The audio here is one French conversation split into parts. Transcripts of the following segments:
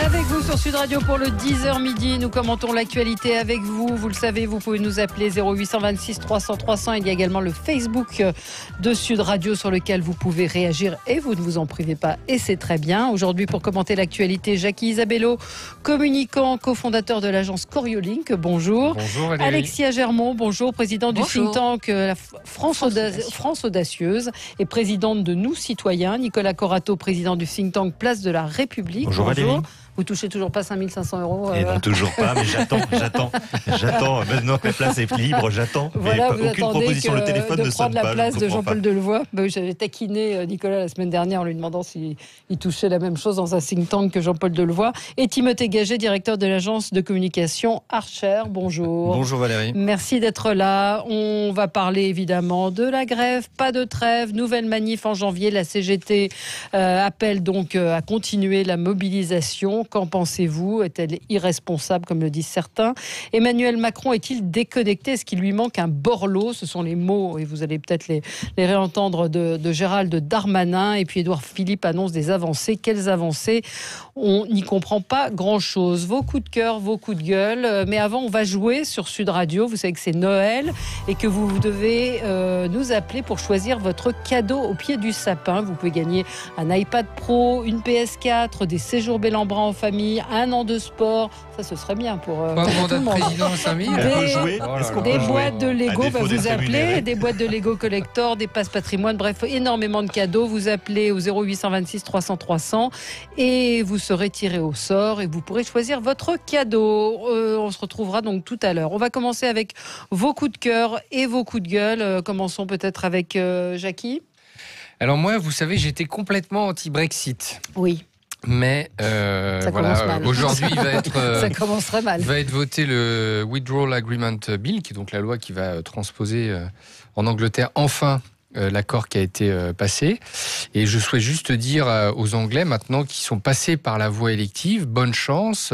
Avec vous sur Sud Radio pour le 10h midi, nous commentons l'actualité avec vous. Vous le savez, vous pouvez nous appeler 0826 300 300. Il y a également le Facebook de Sud Radio sur lequel vous pouvez réagir et vous ne vous en privez pas et c'est très bien. Aujourd'hui, pour commenter l'actualité, Jackie Isabello, communicant, cofondateur de l'agence Coriolink. Bonjour. Bonjour Valérie. Alexia Germont, bonjour, présidente du think tank la France Audacieuse et présidente de Nous Citoyens. Nicolas Corato, président du think tank Place de la République. Bonjour Valérie. Vous touchez toujours pas 5 500 €. Et non, toujours pas, mais j'attends. Maintenant que la place est libre, j'attends. Voilà, vous aucune attendez proposition, le téléphone de ne sonne prendre la pas. place de Jean-Paul Delevoye. J'avais taquiné Nicolas la semaine dernière en lui demandant s'il touchait la même chose dans un think tank que Jean-Paul Delevoye. Et Timothée Gaget, directeur de l'agence de communication Archer. Bonjour. Bonjour Valérie. Merci d'être là. On va parler évidemment de la grève, pas de trêve, nouvelle manif en janvier. La CGT appelle donc à continuer la mobilisation. Qu'en pensez-vous ? Est-elle irresponsable, comme le disent certains ? Emmanuel Macron est-il déconnecté ? Est-ce qu'il lui manque un borloo ? Ce sont les mots, et vous allez peut-être les réentendre, de Gérald Darmanin. Et puis Édouard Philippe annonce des avancées. Quelles avancées ? On n'y comprend pas grand-chose. Vos coups de cœur, vos coups de gueule. Mais avant, on va jouer sur Sud Radio. Vous savez que c'est Noël et que vous devez nous appeler pour choisir votre cadeau au pied du sapin. Vous pouvez gagner un iPad Pro, une PS4, des séjours Bellambra en famille, un an de sport. Ça, ce serait bien pour Pas tout mandat le de monde. président 5000. Des boîtes de Lego, vous appelez, rémunéré. des boîtes de Lego Collector, des passes patrimoine, bref, énormément de cadeaux. Vous appelez au 0826 300 300 et vous serez tiré au sort et vous pourrez choisir votre cadeau. On se retrouvera donc tout à l'heure. On va commencer avec vos coups de cœur et vos coups de gueule. Commençons peut-être avec Jackie. Alors moi, vous savez, j'étais complètement anti-Brexit. Oui. Mais Ça commence mal. aujourd'hui, il va être, Ça commencerait mal. va être voté le Withdrawal Agreement Bill, qui est donc la loi qui va transposer en Angleterre enfin l'accord qui a été passé. Et je souhaite juste dire aux Anglais maintenant qui sont passés par la voie élective, bonne chance,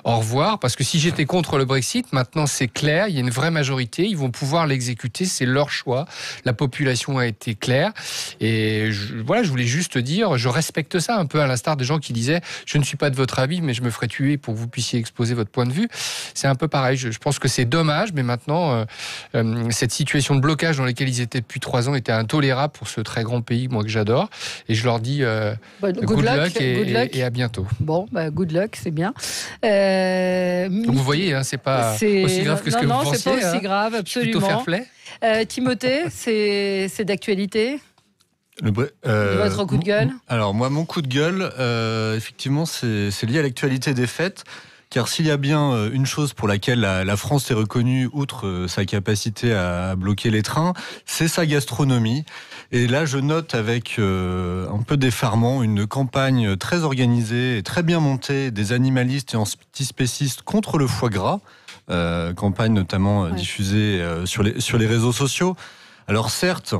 au revoir, parce que si j'étais contre le Brexit, maintenant c'est clair, il y a une vraie majorité, ils vont pouvoir l'exécuter, c'est leur choix, la population a été claire, et je voulais juste dire, je respecte ça un peu à l'instar des gens qui disaient, je ne suis pas de votre avis, mais je me ferai tuer pour que vous puissiez exposer votre point de vue. C'est un peu pareil, je pense que c'est dommage, mais maintenant, cette situation de blocage dans laquelle ils étaient depuis 3 ans était intolérable pour ce très grand pays, moi que j'adore. Et je leur dis good luck et à bientôt. Bon, good luck, c'est bien. Donc vous voyez, c'est pas aussi grave que ce que vous pensez. Non, c'est pas aussi grave, absolument. Plutôt fair play. Timothée, c'est d'actualité. Votre coup de gueule. Alors moi, mon coup de gueule, effectivement, c'est lié à l'actualité des fêtes. Car s'il y a bien une chose pour laquelle la France est reconnue, outre sa capacité à bloquer les trains, c'est sa gastronomie. Et là, je note avec un peu d'effarement une campagne très organisée et très bien montée des animalistes et antispécistes contre le foie gras. Campagne notamment diffusée sur les réseaux sociaux. Alors certes,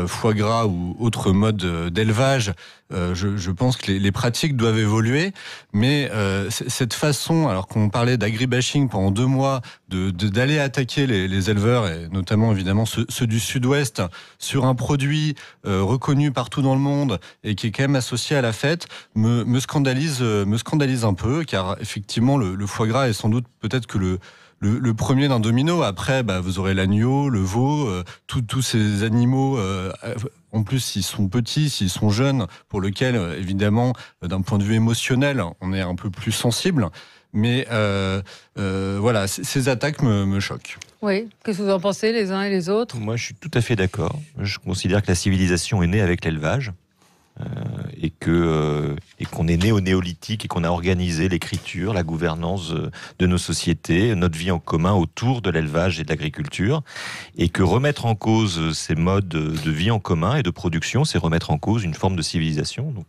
foie gras ou autre mode d'élevage, je pense que les pratiques doivent évoluer, mais cette façon, alors qu'on parlait d'agribashing pendant 2 mois, d'aller attaquer les éleveurs, et notamment évidemment ceux du Sud-Ouest, sur un produit reconnu partout dans le monde et qui est quand même associé à la fête, me scandalise un peu, car effectivement le foie gras est sans doute peut-être que le premier d'un domino. Après, vous aurez l'agneau, le veau, tous ces animaux. En plus, s'ils sont petits, s'ils sont jeunes, pour lesquels, évidemment, d'un point de vue émotionnel, on est un peu plus sensible. Mais voilà, ces attaques me choquent. Oui, qu'est-ce que vous en pensez les uns et les autres ? Moi, je suis tout à fait d'accord. Je considère que la civilisation est née avec l'élevage. Et qu'on est né au néolithique et qu'on a organisé l'écriture, la gouvernance de nos sociétés, notre vie en commun autour de l'élevage et de l'agriculture, et que remettre en cause ces modes de vie en commun et de production, c'est remettre en cause une forme de civilisation. Donc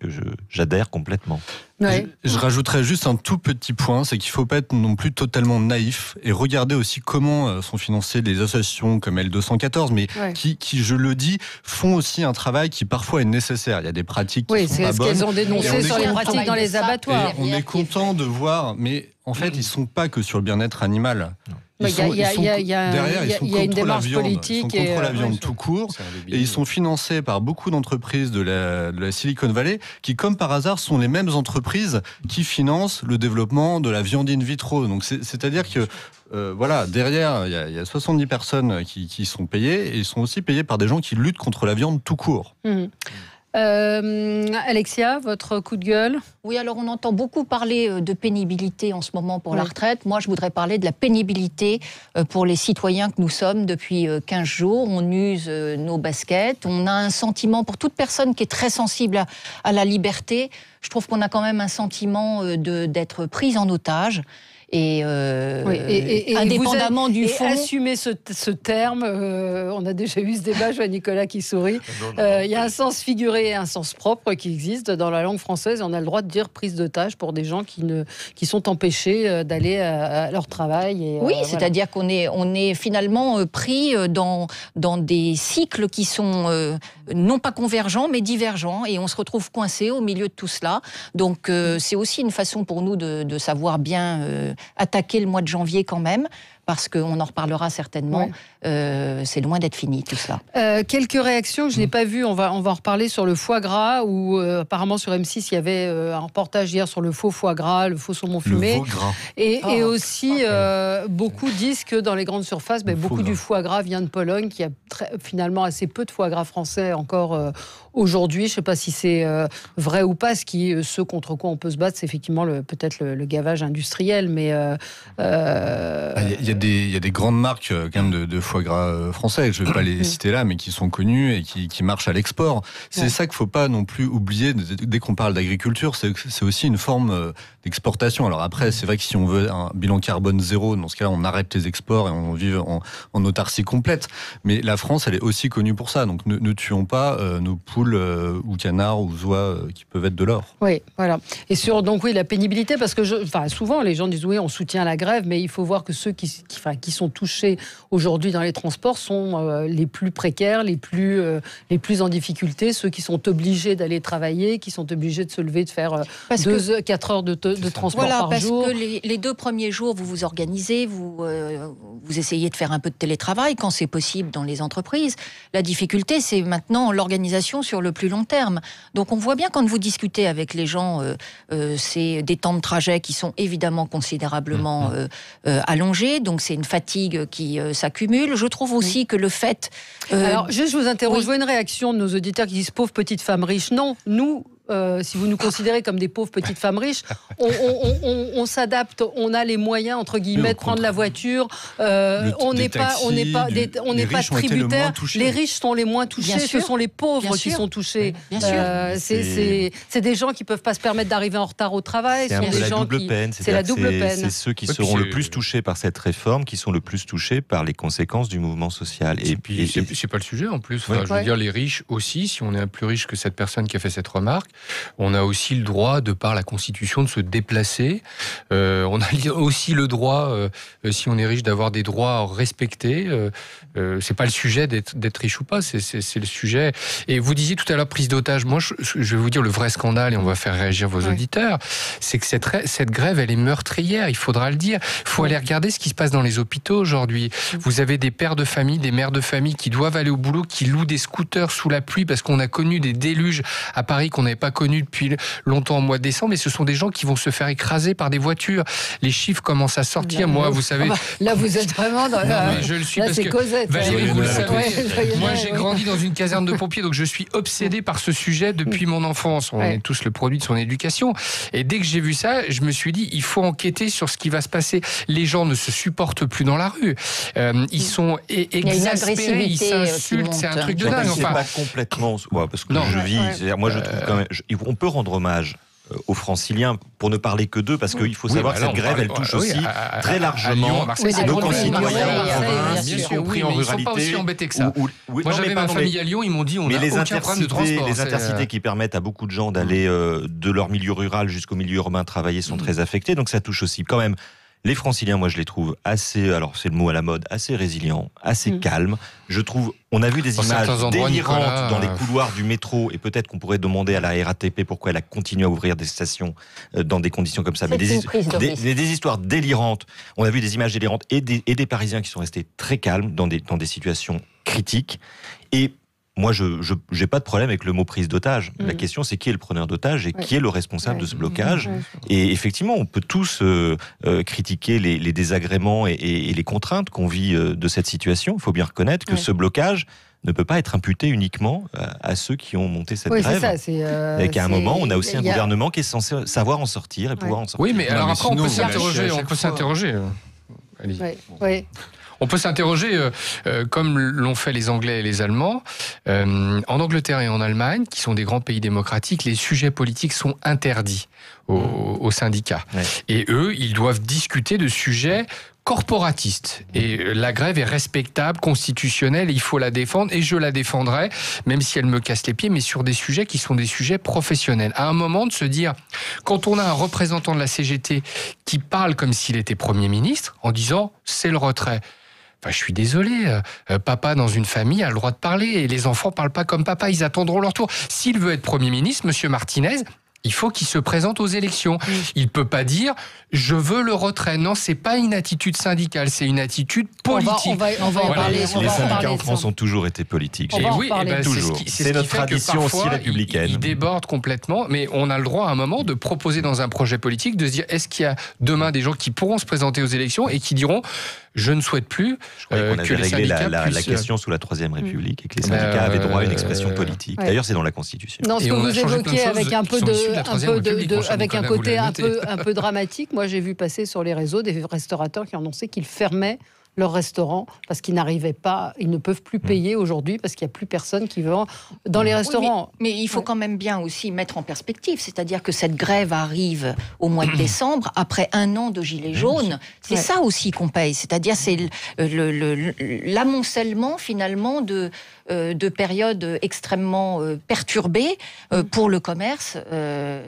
j'adhère complètement. Ouais. Je rajouterais juste un tout petit point, c'est qu'il ne faut pas être non plus totalement naïf et regarder aussi comment sont financées les associations comme L214, mais qui, je le dis, font aussi un travail qui parfois est nécessaire. Il y a des pratiques qui sont pas bonnes. Oui, c'est ce qu'elles ont dénoncé sur les pratiques dans les abattoirs. Et on est content de voir, mais en fait, ils ne sont pas que sur le bien-être animal. Derrière, ils sont une démarche politique. Ils sont contre la viande tout court. Et ils sont financés par beaucoup d'entreprises de la Silicon Valley qui, comme par hasard, sont les mêmes entreprises qui financent le développement de la viande in vitro. Donc, c'est-à-dire que derrière, il y a 70 personnes qui sont payées et ils sont aussi payés par des gens qui luttent contre la viande tout court. Alexia, votre coup de gueule? Oui, alors on entend beaucoup parler de pénibilité en ce moment pour la retraite. Moi, je voudrais parler de la pénibilité pour les citoyens que nous sommes depuis 15 jours. On use nos baskets. On a un sentiment, pour toute personne qui est très sensible à la liberté, je trouve qu'on a quand même un sentiment d'être prise en otage. Et indépendamment du fond... Assumer ce terme, on a déjà eu ce débat, je vois Nicolas qui sourit. Il y a un sens figuré et un sens propre qui existent dans la langue française. Et on a le droit de dire prise d'otage pour des gens qui sont empêchés d'aller à leur travail. C'est-à-dire qu'on est finalement pris dans des cycles qui sont non pas convergents, mais divergents. Et on se retrouve coincé au milieu de tout cela. Donc c'est aussi une façon pour nous de savoir bien... attaquer le mois de janvier quand même, parce qu'on en reparlera certainement. C'est loin d'être fini tout cela. Quelques réactions que je n'ai pas vues, on va en reparler sur le foie gras, où apparemment sur M6 il y avait un reportage hier sur le faux foie gras, le faux saumon fumé. Le veau gras. Et aussi, beaucoup disent que dans les grandes surfaces, beaucoup du foie gras vient de Pologne, qui a finalement assez peu de foie gras français encore aujourd'hui. Je ne sais pas si c'est vrai ou pas. Ce contre quoi on peut se battre, c'est effectivement peut-être le gavage industriel. Mais il y a des grandes marques quand même de foie gras français. Je ne vais pas les citer là, mais qui sont connues et qui marchent à l'export. C'est ça qu'il ne faut pas non plus oublier dès qu'on parle d'agriculture. C'est aussi une forme d'exportation. Alors après, c'est vrai que si on veut un bilan carbone zéro, dans ce cas-là, on arrête les exports et on vit en autarcie complète. Mais la France, elle est aussi connue pour ça. Donc ne tuons pas nos poules ou canards ou oies qui peuvent être de l'or. Oui, voilà. Et sur la pénibilité, parce que souvent les gens disent oui, on soutient la grève, mais il faut voir que ceux qui sont touchés aujourd'hui dans les transports sont les plus précaires, les plus en difficulté, ceux qui sont obligés d'aller travailler, qui sont obligés de se lever, de faire 4 heures de transport par jour. Parce que les 2 premiers jours, vous vous organisez, vous essayez de faire un peu de télétravail quand c'est possible dans les entreprises. La difficulté, c'est maintenant l'organisation sur le plus long terme. Donc on voit bien quand vous discutez avec les gens, c'est des temps de trajet qui sont évidemment considérablement allongés, donc c'est une fatigue qui s'accumule. Je trouve aussi que le fait... Alors, juste je vous interroge, je vois une réaction de nos auditeurs qui disent « pauvre petite femme riche ». Non, nous... si vous nous considérez comme des pauvres petites femmes riches, on s'adapte, on a les moyens entre guillemets de prendre la voiture. On n'est pas tributaires. Les riches sont les moins touchés. Ce sont les pauvres qui sont touchés. Bien sûr. C'est des gens qui peuvent pas se permettre d'arriver en retard au travail. C'est la double peine. C'est ceux qui seront le plus touchés par cette réforme, qui sont le plus touchés par les conséquences du mouvement social. Et puis c'est pas le sujet en plus. Je veux dire, les riches aussi, si on est plus riche que cette personne qui a fait cette remarque, on a aussi le droit, de par la Constitution, de se déplacer. On a aussi le droit, si on est riche, d'avoir des droits respectés. C'est pas le sujet d'être riche ou pas, c'est le sujet. Et vous disiez tout à l'heure prise d'otage. Moi, je vais vous dire le vrai scandale, et on va faire réagir vos auditeurs, c'est que cette grève, elle est meurtrière, il faudra le dire. Il faut aller regarder ce qui se passe dans les hôpitaux aujourd'hui. Vous avez des pères de famille, des mères de famille qui doivent aller au boulot, qui louent des scooters sous la pluie parce qu'on a connu des déluges à Paris qu'on n'avait pas connu depuis longtemps au mois de décembre, et ce sont des gens qui vont se faire écraser par des voitures. Les chiffres commencent à sortir. Moi, vous savez... Là, vous êtes vraiment dans la... Mais je le suis là, parce c'est que... Cosette. Valérie, vous le savez. Moi, j'ai grandi dans une caserne de pompiers, donc je suis obsédé par ce sujet depuis mon enfance. On est tous le produit de son éducation. Et dès que j'ai vu ça, je me suis dit, il faut enquêter sur ce qui va se passer. Les gens ne se supportent plus dans la rue. Ils sont exaspérés, ils s'insultent. C'est un truc de dingue. C'est pas complètement... parce que je vis... Moi, je trouve quand même... On peut rendre hommage aux Franciliens, pour ne parler que d'eux, parce qu'il faut savoir que cette grève, elle touche aussi très largement nos concitoyens en province, bien sûr, y compris en ruralité. Ils ne sont pas aussi embêtés que ça. Moi, j'avais ma famille à Lyon, ils m'ont dit on n'a aucun problème de transport. Les intercités qui permettent à beaucoup de gens d'aller de leur milieu rural jusqu'au milieu urbain travailler sont très affectés, donc ça touche aussi quand même Les Franciliens, moi, je les trouve assez, alors c'est le mot à la mode, assez résilients, assez calmes. Je trouve, on a vu des images délirantes dans les couloirs du métro, et peut-être qu'on pourrait demander à la RATP pourquoi elle a continué à ouvrir des stations dans des conditions comme ça. Mais des histoires délirantes. On a vu des images délirantes et des Parisiens qui sont restés très calmes dans des situations critiques. Et moi, je n'ai pas de problème avec le mot prise d'otage. La question, c'est qui est le preneur d'otage et qui est le responsable de ce blocage. Et effectivement, on peut tous critiquer les désagréments et les contraintes qu'on vit de cette situation. Il faut bien reconnaître que ce blocage ne peut pas être imputé uniquement à ceux qui ont monté cette grève. Et qu'à un moment, on a aussi un gouvernement qui est censé savoir en sortir et pouvoir en sortir. Oui, mais alors après, on peut s'interroger. On peut s'interroger, comme l'ont fait les Anglais et les Allemands, en Angleterre et en Allemagne, qui sont des grands pays démocratiques, les sujets politiques sont interdits aux syndicats. Et eux, ils doivent discuter de sujets corporatiste. Et la grève est respectable, constitutionnelle, il faut la défendre, et je la défendrai, même si elle me casse les pieds, mais sur des sujets qui sont des sujets professionnels. À un moment de se dire, quand on a un représentant de la CGT qui parle comme s'il était Premier ministre, en disant « c'est le retrait ». Enfin, je suis désolé, papa dans une famille a le droit de parler, et les enfants parlent pas comme papa, ils attendront leur tour. S'il veut être Premier ministre, Monsieur Martinez, il faut qu'il se présente aux élections. Il peut pas dire « je veux le retrait ». Non, c'est pas une attitude syndicale, c'est une attitude politique. On va en parler. Les syndicats en France ont toujours été politiques. Toujours. C'est notre tradition aussi républicaine. Ils débordent complètement, mais on a le droit à un moment de proposer dans un projet politique, de se dire est-ce qu'il y a demain des gens qui pourront se présenter aux élections et qui diront je ne souhaite plus que les syndicats la question sous la Troisième République et que les syndicats avaient droit à une expression politique. D'ailleurs, c'est dans la Constitution. Non, ce que vous évoquez avec avec un côté un peu dramatique, moi j'ai vu passer sur les réseaux des restaurateurs qui annonçaient qu'ils fermaient leur restaurant parce qu'ils n'arrivaient pas, ils ne peuvent plus payer aujourd'hui parce qu'il n'y a plus personne qui vend dans les restaurants. Mais il faut quand même bien aussi mettre en perspective, c'est-à-dire que cette grève arrive au mois de décembre, après un an de gilets jaunes. C'est ça aussi qu'on paye, c'est-à-dire c'est l'amoncellement finalement de périodes extrêmement perturbées pour le commerce,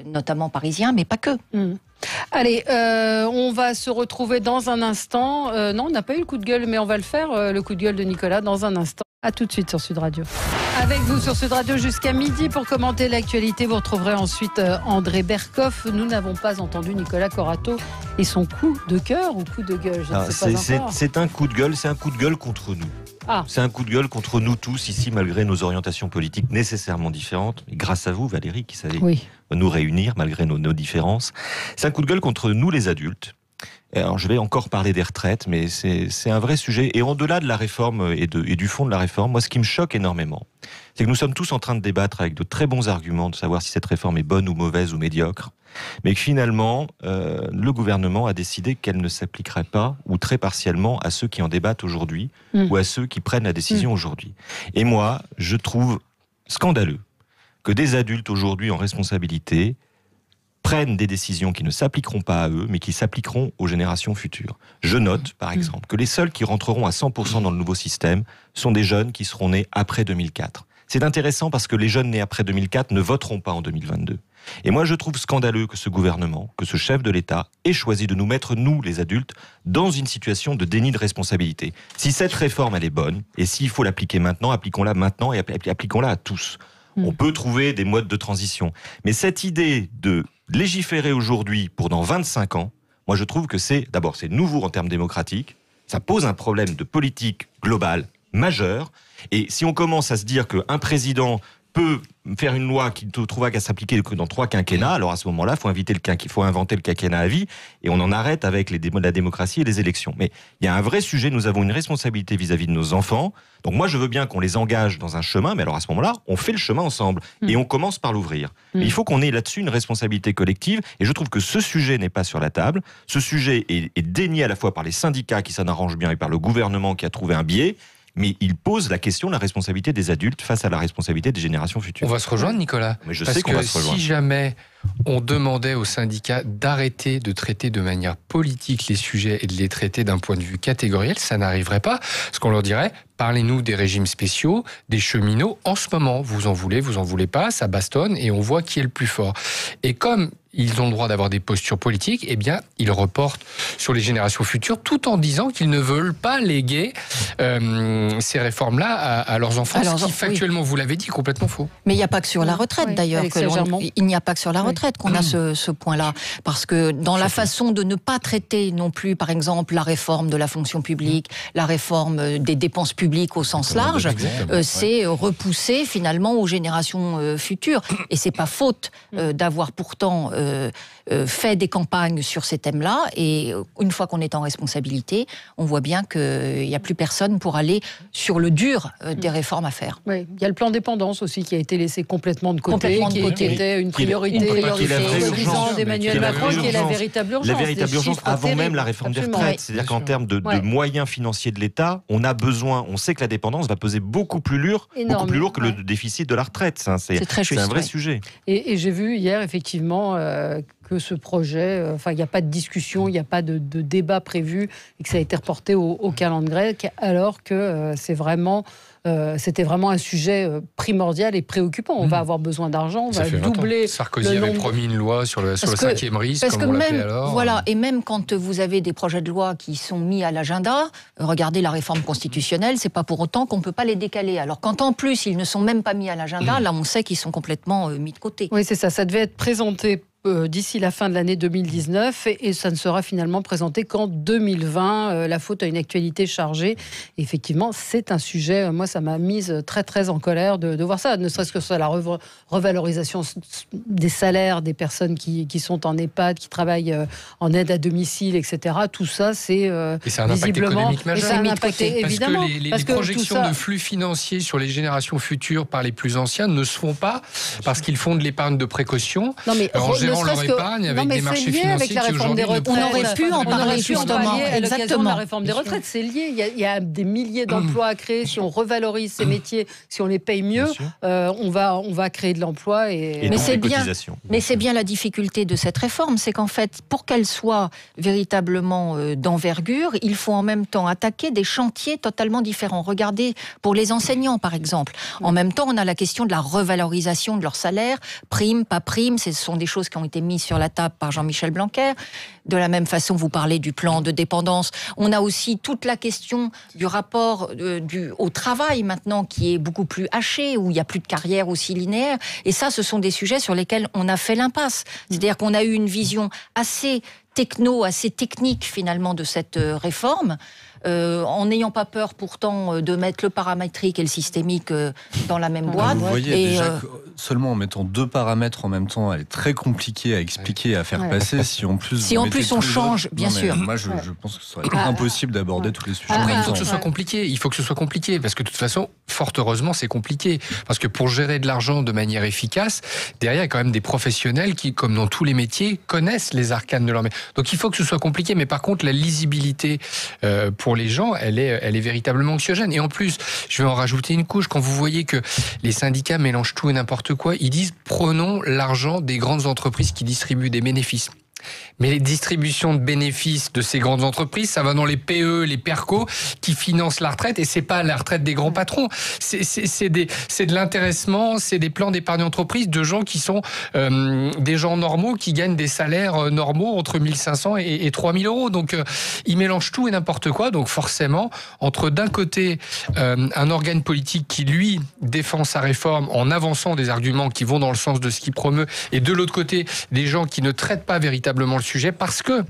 notamment parisien, mais pas que. Allez, on va se retrouver dans un instant. Non, on n'a pas eu le coup de gueule, mais on va le faire, le coup de gueule de Nicolas, dans un instant. A tout de suite sur Sud Radio. Avec vous sur Sud Radio jusqu'à midi pour commenter l'actualité. Vous retrouverez ensuite André Berkoff. Nous n'avons pas entendu Nicolas Corato et son coup de cœur ou coup de gueule. C'est un coup de gueule, c'est un coup de gueule contre nous. C'est un coup de gueule contre nous tous ici, malgré nos orientations politiques nécessairement différentes. Et grâce à vous, Valérie, qui savez nous réunir malgré nos différences. C'est un coup de gueule contre nous, les adultes. Alors, je vais encore parler des retraites, mais c'est un vrai sujet. Et au-delà de la réforme et du fond de la réforme, moi, ce qui me choque énormément, c'est que nous sommes tous en train de débattre avec de très bons arguments de savoir si cette réforme est bonne ou mauvaise ou médiocre, mais que finalement, le gouvernement a décidé qu'elle ne s'appliquerait pas, ou très partiellement, à ceux qui en débattent aujourd'hui, ou à ceux qui prennent la décision aujourd'hui. Et moi, je trouve scandaleux que des adultes aujourd'hui en responsabilité prennent des décisions qui ne s'appliqueront pas à eux, mais qui s'appliqueront aux générations futures. Je note, par exemple, que les seuls qui rentreront à 100% dans le nouveau système sont des jeunes qui seront nés après 2004. C'est intéressant parce que les jeunes nés après 2004 ne voteront pas en 2022. Et moi, je trouve scandaleux que ce gouvernement, que ce chef de l'État ait choisi de nous mettre, nous, les adultes, dans une situation de déni de responsabilité. Si cette réforme, elle est bonne, et s'il faut l'appliquer maintenant, appliquons-la maintenant et appliquons-la à tous. On peut trouver des modes de transition. Mais cette idée de légiférer aujourd'hui pour dans 25 ans, moi je trouve que c'est nouveau en termes démocratiques, ça pose un problème de politique globale majeur, et si on commence à se dire qu'un président peut faire une loi qui ne trouvera qu'à s'appliquer que dans 3 quinquennats, alors à ce moment-là, il faut inventer le quinquennat à vie, et on en arrête avec la démocratie et les élections. Mais il y a un vrai sujet, nous avons une responsabilité vis-à-vis de nos enfants, donc moi je veux bien qu'on les engage dans un chemin, mais alors à ce moment-là, on fait le chemin ensemble, et on commence par l'ouvrir. Mais il faut qu'on ait là-dessus une responsabilité collective, et je trouve que ce sujet n'est pas sur la table, ce sujet est dénié à la fois par les syndicats qui s'en arrangent bien, et par le gouvernement qui a trouvé un biais, mais il pose la question de la responsabilité des adultes face à la responsabilité des générations futures. On va se rejoindre, Nicolas. Mais je sais qu'on va se rejoindre. Si jamais on demandait aux syndicats d'arrêter de traiter de manière politique les sujets et de les traiter d'un point de vue catégoriel, ça n'arriverait pas. Parce qu'on leur dirait, parlez-nous des régimes spéciaux, des cheminots, en ce moment, vous en voulez pas, ça bastonne et on voit qui est le plus fort. Et comme ils ont le droit d'avoir des postures politiques, eh bien, ils reportent sur les générations futures, tout en disant qu'ils ne veulent pas léguer ces réformes-là à leurs enfants, ce qui, factuellement, vous l'avez dit, est complètement faux. Mais il n'y a pas que sur la retraite, d'ailleurs. Il n'y a pas que sur la retraite qu'on a ce point-là. Parce que dans la façon de ne pas traiter non plus, par exemple, la réforme de la fonction publique, la réforme des dépenses publiques au sens large, c'est repousser, finalement, aux générations futures. Et c'est pas faute d'avoir pourtant fait des campagnes sur ces thèmes-là, et une fois qu'on est en responsabilité, on voit bien qu'il n'y a plus personne pour aller sur le dur des réformes à faire. Oui, il y a le plan dépendance aussi qui a été laissé complètement de côté, qui était une priorité d'Emmanuel Macron, qui est la véritable urgence. La véritable urgence avant même la réforme des retraites. C'est-à-dire qu'en termes de moyens financiers de l'État, on a besoin, on sait que la dépendance va peser beaucoup plus lourd que le déficit de la retraite. C'est un vrai sujet. Et j'ai vu hier, effectivement, que ce projet, il n'y a pas de discussion, il n'y a pas de débat prévu, et que ça a été reporté au calendrier, alors que c'était vraiment un sujet primordial et préoccupant. On va avoir besoin d'argent, on va doubler. Sarkozy avait promis une loi sur le 5e risque, comme on l'appelait alors. Voilà, et même quand vous avez des projets de loi qui sont mis à l'agenda, regardez la réforme constitutionnelle, c'est pas pour autant qu'on ne peut pas les décaler. Alors quand en plus ils ne sont même pas mis à l'agenda, là on sait qu'ils sont complètement mis de côté. Oui, c'est ça, ça devait être présenté d'ici la fin de l'année 2019 et ça ne sera finalement présenté qu'en 2020. La faute à une actualité chargée. Et effectivement, c'est un sujet, moi ça m'a mise très très en colère de voir ça, ne serait-ce que sur la revalorisation des salaires des personnes qui sont en EHPAD, qui travaillent en aide à domicile, etc. Tout ça, c'est un impact économique majeur. C'est un impact, évidemment. Parce que les projections de flux financiers sur les générations futures par les plus anciens ne se font pas parce qu'ils font de l'épargne de précaution. Non, mais leur épargne avec des marchés financiers qui aujourd'hui on aurait pu en parler justement à l'occasion de la réforme des retraites. C'est lié. Il y a des milliers d'emplois à créer. Si on revalorise ces métiers, si on les paye mieux, on va créer de l'emploi. Mais c'est bien la difficulté de cette réforme, c'est qu'en fait, pour qu'elle soit véritablement d'envergure, il faut en même temps attaquer des chantiers totalement différents. Regardez pour les enseignants, par exemple. En même temps, on a la question de la revalorisation de leur salaire, prime, pas prime. Ce sont des choses qui ont été mises sur la table par Jean-Michel Blanquer. De la même façon, vous parlez du plan de dépendance. On a aussi toute la question du rapport au travail maintenant qui est beaucoup plus haché, où il n'y a plus de carrière aussi linéaire. Et ça, ce sont des sujets sur lesquels on a fait l'impasse. C'est-à-dire qu'on a eu une vision assez assez technique finalement de cette réforme. En n'ayant pas peur pourtant de mettre le paramétrique et le systémique dans la même boîte. Vous voyez déjà que seulement en mettant deux paramètres en même temps, elle est très compliquée à expliquer et à faire passer. Si en plus on change, bien sûr. Moi, je pense que ce serait impossible d'aborder tous les sujets. Il faut que ce soit compliqué. Il faut que ce soit compliqué parce que de toute façon, fort heureusement, c'est compliqué. Parce que pour gérer de l'argent de manière efficace, derrière, il y a quand même des professionnels qui, comme dans tous les métiers, connaissent les arcanes de leur métier. Donc il faut que ce soit compliqué. Mais par contre, la lisibilité pour les gens, elle est véritablement anxiogène. Et en plus, je vais en rajouter une couche. Quand vous voyez que les syndicats mélangent tout et n'importe quoi, ils disent prenons l'argent des grandes entreprises qui distribuent des bénéfices. Mais les distributions de bénéfices de ces grandes entreprises, ça va dans les PE, les PERCO qui financent la retraite, et c'est pas la retraite des grands patrons. C'est de l'intéressement, c'est des plans d'épargne entreprise de gens qui sont des gens normaux qui gagnent des salaires normaux entre 1500 et 3000 euros. Donc ils mélangent tout et n'importe quoi. Donc forcément, entre d'un côté un organe politique qui lui défend sa réforme en avançant des arguments qui vont dans le sens de ce qu'il promeut, et de l'autre côté des gens qui ne traitent pas véritablement le sujet parce que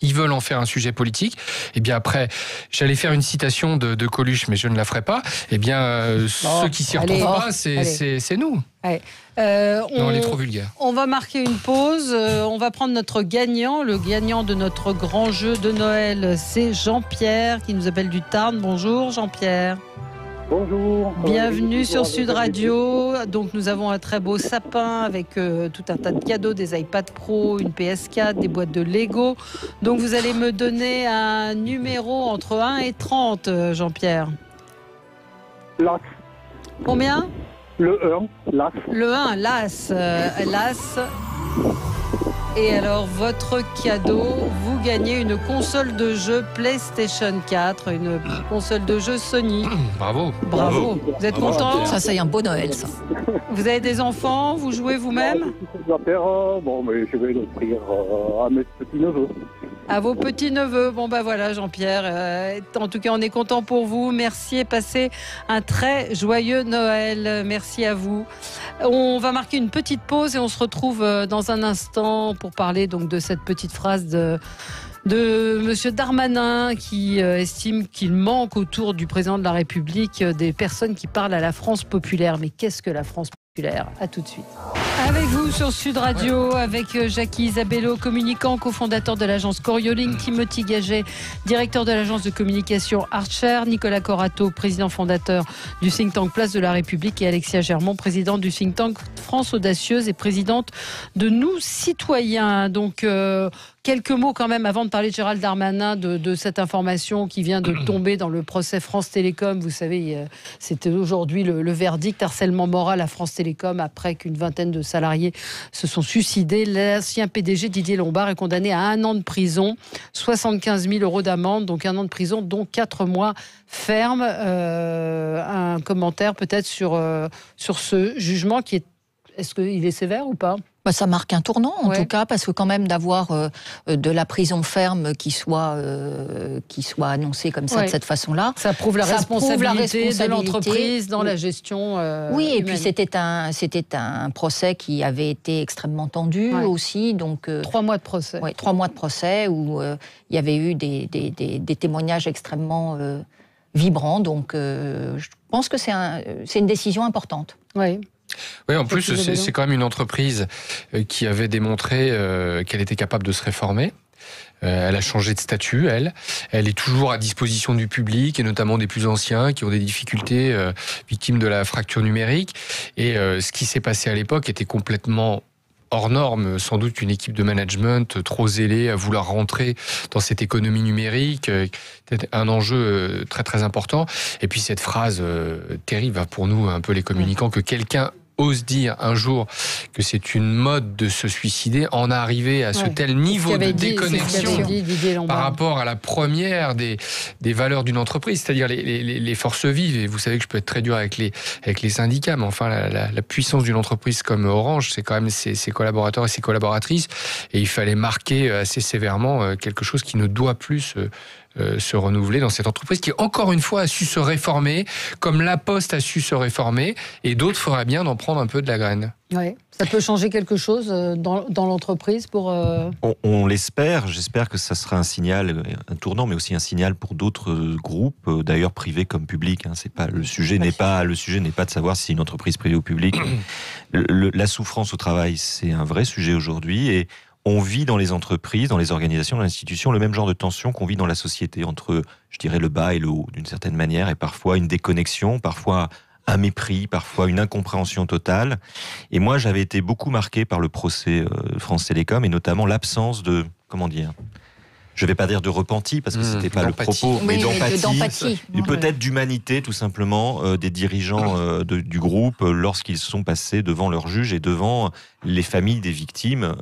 ils veulent en faire un sujet politique. Et bien après, j'allais faire une citation de Coluche, mais je ne la ferai pas. Et bien, ceux qui s'y retrouvent pas, c'est nous. Ouais. Non, elle est trop vulgaire. On va marquer une pause. On va prendre notre gagnant. Le gagnant de notre grand jeu de Noël, c'est Jean-Pierre qui nous appelle du Tarn. Bonjour Jean-Pierre. Bonjour. Bienvenue sur Sud Radio. Donc nous avons un très beau sapin avec tout un tas de cadeaux, des iPad Pro, une PS4, des boîtes de Lego. Donc vous allez me donner un numéro entre 1 et 30, Jean-Pierre. L'As. Combien ? Le 1, l'As. Le 1, l'As. L'As. Et alors, votre cadeau, vous gagnez une console de jeu PlayStation 4, une console de jeu Sony. Bravo. Bravo. Vous êtes content? Ça c'est un beau Noël, ça. Vous avez des enfants? Vous jouez vous-même? Bon, mais je vais l'offrir à mes petits-neveux. À vos petits-neveux. Bon, bah voilà, Jean-Pierre. En tout cas, on est content pour vous. Merci et passez un très joyeux Noël. Merci à vous. On va marquer une petite pause et on se retrouve dans un instant pour parler donc de cette petite phrase de Monsieur Darmanin qui estime qu'il manque autour du président de la République des personnes qui parlent à la France populaire. Mais qu'est-ce que la France populaire? À tout de suite. Avec vous sur Sud Radio, avec Jackie Isabello, communicant, cofondateur de l'agence Corioling, Timothy Gaget, directeur de l'agence de communication Archer, Nicolas Corato, président fondateur du think tank Place de la République, et Alexia Germont, présidente du think tank France Audacieuse et présidente de Nous Citoyens. Donc, quelques mots quand même avant de parler de Gérald Darmanin, de cette information qui vient de tomber dans le procès France Télécom. Vous savez, c'était aujourd'hui le verdict, harcèlement moral à France Télécom, après qu'une vingtaine de salariés se sont suicidés. L'ancien PDG Didier Lombard est condamné à 1 an de prison, 75 000 € d'amende, donc 1 an de prison, dont 4 mois ferme. Un commentaire peut-être sur ce jugement qui est... Est-ce qu'il est sévère ou pas? Ça marque un tournant, en Ouais. tout cas, parce que quand même d'avoir de la prison ferme qui soit annoncée comme ça, Ouais. de cette façon-là. Ça prouve la Ça prouve la responsabilité de responsabilité. l'entreprise dans la gestion Oui, et humaine. puis c'était un procès qui avait été extrêmement tendu aussi. Donc, 3 mois de procès. 3 mois de procès où il y avait eu des témoignages extrêmement vibrants. Donc, je pense que c'est une décision importante. Oui. Oui, en plus, c'est quand même une entreprise qui avait démontré qu'elle était capable de se réformer. Elle a changé de statut, elle est toujours à disposition du public et notamment des plus anciens qui ont des difficultés, victimes de la fracture numérique. Et ce qui s'est passé à l'époque était complètement hors norme, sans doute une équipe de management trop zélée à vouloir rentrer dans cette économie numérique, c'était un enjeu très très important. Et puis cette phrase terrible pour nous, un peu les communicants, que quelqu'un ose dire un jour que c'est une mode de se suicider, en arriver à ce tel niveau de déconnexion par rapport à la première des valeurs d'une entreprise, c'est-à-dire les forces vives. Et vous savez que je peux être très dur avec les syndicats, mais enfin la puissance d'une entreprise comme Orange, c'est quand même ses collaborateurs et ses collaboratrices, et il fallait marquer assez sévèrement quelque chose qui ne doit plus se renouveler dans cette entreprise qui, encore une fois, a su se réformer, comme La Poste a su se réformer, et d'autres feraient bien d'en prendre un peu de la graine. Ouais. Ça peut changer quelque chose dans l'entreprise pour... On l'espère. J'espère que ça sera un signal, un tournant, mais aussi un signal pour d'autres groupes, d'ailleurs privés comme publics. C'est pas le sujet n'est pas de savoir si c'est une entreprise privée ou publique. La souffrance au travail, c'est un vrai sujet aujourd'hui, et on vit dans les entreprises, dans les organisations, dans les institutions, le même genre de tension qu'on vit dans la société, entre, je dirais, le bas et le haut, d'une certaine manière, et parfois une déconnexion, parfois un mépris, parfois une incompréhension totale. Et moi, j'avais été beaucoup marqué par le procès France Télécom, et notamment l'absence de, comment dire, je ne vais pas dire de repenti, parce que c'était pas le propos, mais d'empathie, et peut-être d'humanité, tout simplement, des dirigeants du groupe, lorsqu'ils sont passés devant leurs juges et devant les familles des victimes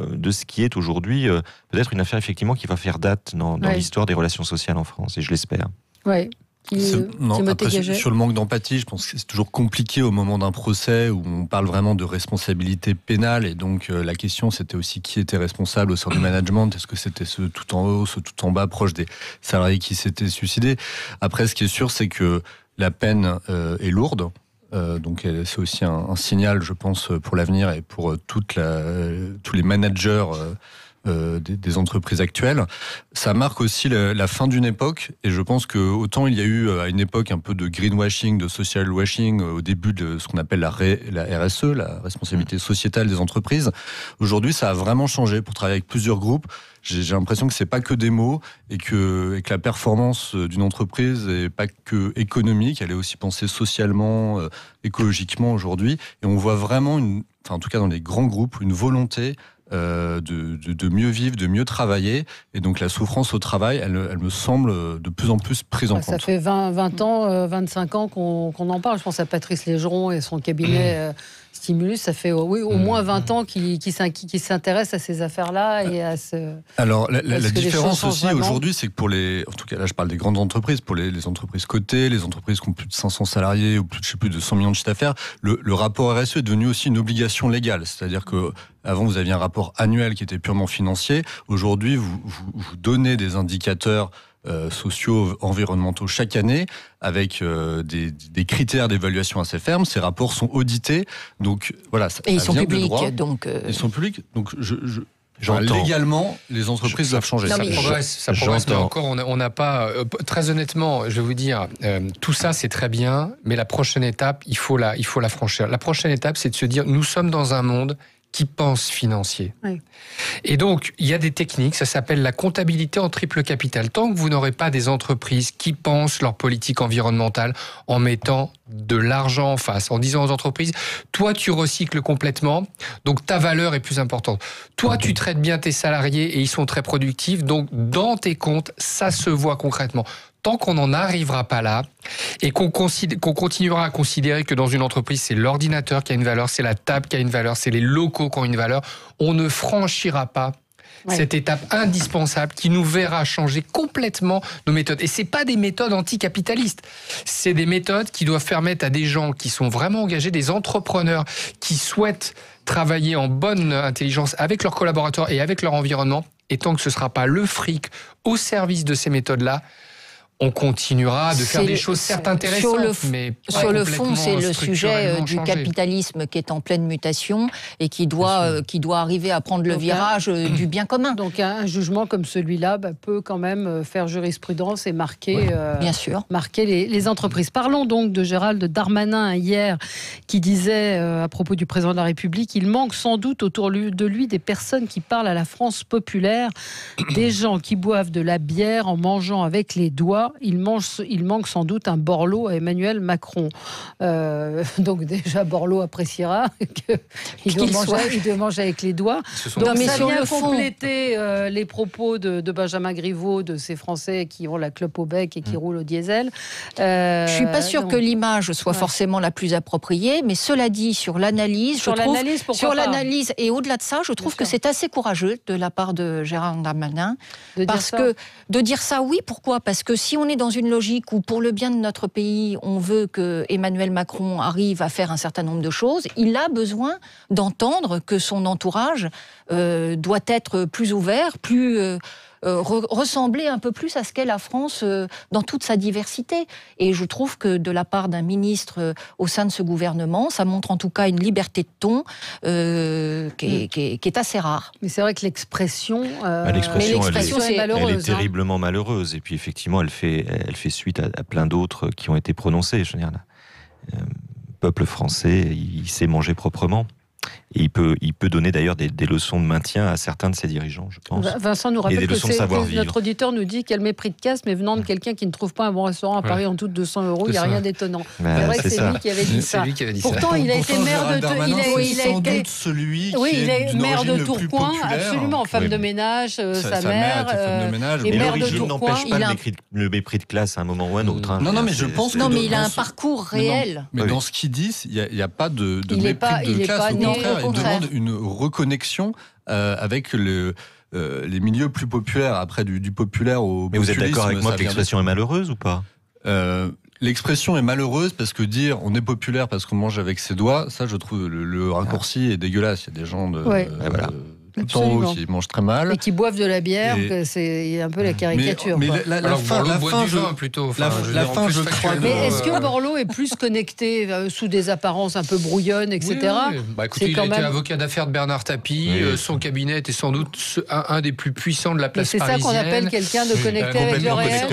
de ce qui est aujourd'hui peut-être une affaire effectivement qui va faire date dans l'histoire des relations sociales en France, et je l'espère. Oui. Après, sur le manque d'empathie, je pense que c'est toujours compliqué au moment d'un procès où on parle vraiment de responsabilité pénale, et donc la question c'était aussi qui était responsable au sein du management. Est-ce que c'était ceux tout en haut, ceux tout en bas, proches des salariés qui s'étaient suicidés? Après, ce qui est sûr, c'est que la peine est lourde. Donc c'est aussi un signal, je pense, pour l'avenir et pour tous les managers des entreprises actuelles. Ça marque aussi la fin d'une époque, et je pense que autant il y a eu à une époque un peu de greenwashing, de social washing au début de ce qu'on appelle la RSE, la responsabilité sociétale des entreprises. Aujourd'hui, ça a vraiment changé pour travailler avec plusieurs groupes. J'ai l'impression que c'est pas que des mots, et que la performance d'une entreprise est pas que économique, elle est aussi pensée socialement, écologiquement aujourd'hui. Et on voit vraiment en tout cas dans les grands groupes, une volonté de mieux vivre, de mieux travailler. Et donc la souffrance au travail, elle me semble de plus en plus prise en compte. Ça fait 20 ans, 25 ans qu'on en parle. Je pense à Patrice Légeron et son cabinet Stimulus, ça fait au moins 20 ans qu'il s'intéresse à ces affaires-là et à ce... Alors, la différence aussi aujourd'hui, c'est que en tout cas là je parle des grandes entreprises, pour les entreprises cotées, les entreprises qui ont plus de 500 salariés ou plus de 100 millions de chiffre d'affaires, le rapport RSE est devenu aussi une obligation légale. C'est-à-dire que avant, vous aviez un rapport annuel qui était purement financier. Aujourd'hui, vous donnez des indicateurs sociaux, environnementaux chaque année avec des critères d'évaluation assez fermes. Ces rapports sont audités, donc voilà. Et ils sont publics, Ils sont publics, donc légalement, les entreprises doivent changer. Ça progresse, mais encore, on n'a pas... très honnêtement, je vais vous dire, tout ça, c'est très bien, mais la prochaine étape, il faut la franchir. La prochaine étape, c'est de se dire, nous sommes dans un monde qui pense financier. Oui. Et donc, il y a des techniques, ça s'appelle la comptabilité en triple capital. Tant que vous n'aurez pas des entreprises qui pensent leur politique environnementale en mettant de l'argent en face, en disant aux entreprises, toi, tu recycles complètement, donc ta valeur est plus importante. Toi, tu traites bien tes salariés et ils sont très productifs, donc dans tes comptes, ça se voit concrètement. Tant qu'on n'en arrivera pas là, et qu'on continuera à considérer que dans une entreprise, c'est l'ordinateur qui a une valeur, c'est la table qui a une valeur, c'est les locaux qui ont une valeur, on ne franchira pas cette étape indispensable qui nous verra changer complètement nos méthodes. Et c'est pas des méthodes anticapitalistes, c'est des méthodes qui doivent permettre à des gens qui sont vraiment engagés, des entrepreneurs qui souhaitent travailler en bonne intelligence avec leurs collaborateurs et avec leur environnement. Et tant que ce ne sera pas le fric au service de ces méthodes-là, on continuera de faire des choses certes intéressantes, mais sur le fond, c'est le sujet du capitalisme qui est en pleine mutation et qui doit arriver à prendre le virage du bien commun. Donc un jugement comme celui-là peut quand même faire jurisprudence et marquer, bien sûr. marquer les entreprises. Parlons donc de Gérald Darmanin hier, qui disait à propos du président de la République, il manque sans doute autour de lui des personnes qui parlent à la France populaire, des gens qui boivent de la bière en mangeant avec les doigts. Il manque sans doute un Borloo à Emmanuel Macron. Donc déjà, Borloo appréciera qu'il doit manger avec les doigts. Donc ça vient compléter les propos de Benjamin Griveaux, de ces Français qui ont la clope au bec et qui roulent au diesel. Je ne suis pas sûre que l'image soit forcément la plus appropriée, mais cela dit, sur l'analyse, et au-delà de ça, je trouve que c'est assez courageux de la part de Gérald Darmanin. De dire ça, oui, pourquoi ? Parce que si on est dans une logique où, pour le bien de notre pays, on veut que Emmanuel Macron arrive à faire un certain nombre de choses, il a besoin d'entendre que son entourage doit être plus ouvert, plus ressembler un peu plus à ce qu'est la France dans toute sa diversité. Et je trouve que de la part d'un ministre au sein de ce gouvernement, ça montre en tout cas une liberté de ton qui est assez rare. Mais c'est vrai que l'expression c'est malheureuse. Elle est terriblement malheureuse. Et puis effectivement, elle fait suite à plein d'autres qui ont été prononcées. Je veux dire, le peuple français, il sait manger proprement. Et il peut donner d'ailleurs des leçons de maintien à certains de ses dirigeants, je pense. Vincent nous rappelle que notre auditeur nous dit quel mépris de caste, mais venant de quelqu'un qui ne trouve pas un bon restaurant à Paris en tout de 200 €, il n'y a rien d'étonnant. C'est vrai que c'est lui qui avait dit ça. Pourtant, il a été maire de maire de Tourcoing, absolument, femme de ménage, sa mère et maire de Tourcoing. N'empêche pas le mépris de classe à un moment ou à un autre. Non, mais je pense que... Non, mais il a un parcours réel. Mais dans ce qu'il dit, il n'y a pas de mépris de classe. Au contraire, il demande une reconnexion avec les milieux plus populaires, après du populaire au populisme. Mais vous êtes d'accord avec moi que l'expression est malheureuse ou pas ? L'expression est malheureuse parce que dire on est populaire parce qu'on mange avec ses doigts, ça je trouve le raccourci est dégueulasse. Il y a des gens tout en haut qui mangent très mal. Et qui boivent de la bière, c'est un peu la caricature. Mais la fin, je crois. Mais est-ce que Borloo est plus connecté sous des apparences un peu brouillonnes, etc. Oui. Écoutez, il a été avocat d'affaires de Bernard Tapie. Son cabinet était sans doute un des plus puissants de la place parisienne. C'est ça qu'on appelle quelqu'un de connecté avec le réel.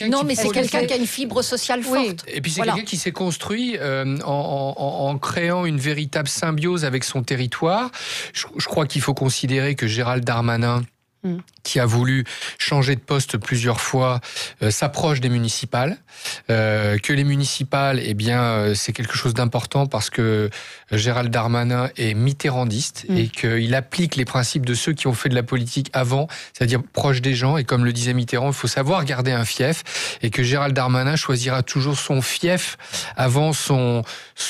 Non, mais c'est quelqu'un qui a une fibre sociale forte. Et puis c'est quelqu'un qui s'est construit en créant une véritable symbiose avec son territoire. Je crois qu'il faut considérer que Gérald Darmanin qui a voulu changer de poste plusieurs fois, s'approche des municipales, que les municipales, c'est quelque chose d'important parce que Gérald Darmanin est mitterrandiste et qu'il applique les principes de ceux qui ont fait de la politique avant, c'est-à-dire proche des gens, et comme le disait Mitterrand, il faut savoir garder un fief, et que Gérald Darmanin choisira toujours son fief avant son